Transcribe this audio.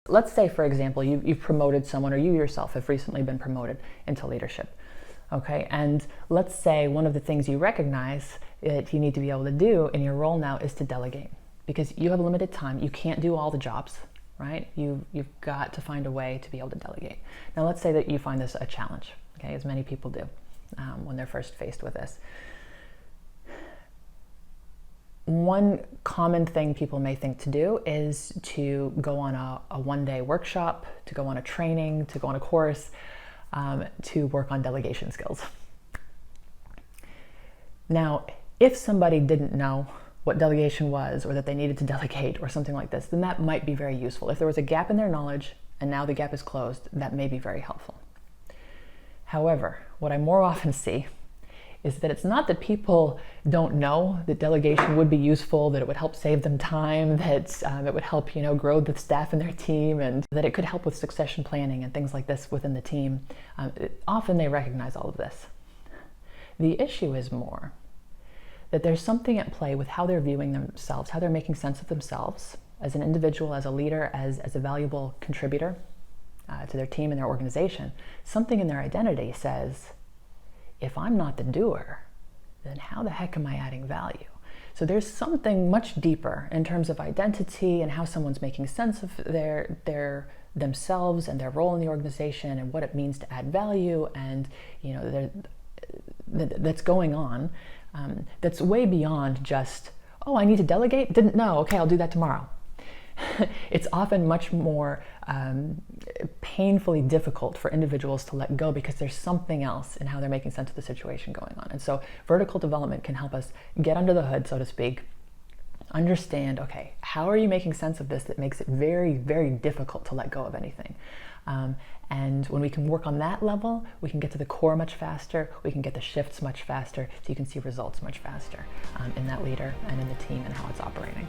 Let's say, for example, you've promoted someone, or you yourself have recently been promoted into leadership. Okay, and let's say one of the things you recognize that you need to be able to do in your role now is to delegate, because you have limited time. You can't do all the jobs, right? You've got to find a way to be able to delegate. Now, let's say that you find this a challenge, okay, as many people do when they're first faced with this. One common thing people may think to do is to go on a one-day workshop, to go on a training, to go on a course, to work on delegation skills. Now, if somebody didn't know what delegation was, or that they needed to delegate or something like this, then that might be very useful. If there was a gap in their knowledge and now the gap is closed, that may be very helpful. However, what I more often see is that it's not that people don't know that delegation would be useful, that it would help save them time, that it would help, grow the staff in their team, and that it could help with succession planning and things like this within the team. Often they recognize all of this. The issue is more that there's something at play with how they're viewing themselves, how they're making sense of themselves as an individual, as a leader, as a valuable contributor to their team and their organization. Something in their identity says, if I'm not the doer, then how the heck am I adding value? So there's something much deeper in terms of identity and how someone's making sense of their themselves and their role in the organization and what it means to add value, and that's going on. That's way beyond just, oh, I need to delegate? Didn't know, okay, I'll do that tomorrow. It's often much more painfully difficult for individuals to let go, because there's something else in how they're making sense of the situation going on. And so vertical development can help us get under the hood, so to speak, understand, okay, how are you making sense of this that makes it very, very difficult to let go of anything? And when we can work on that level, we can get to the core much faster, we can get the shifts much faster, so you can see results much faster in that leader and in the team and how it's operating.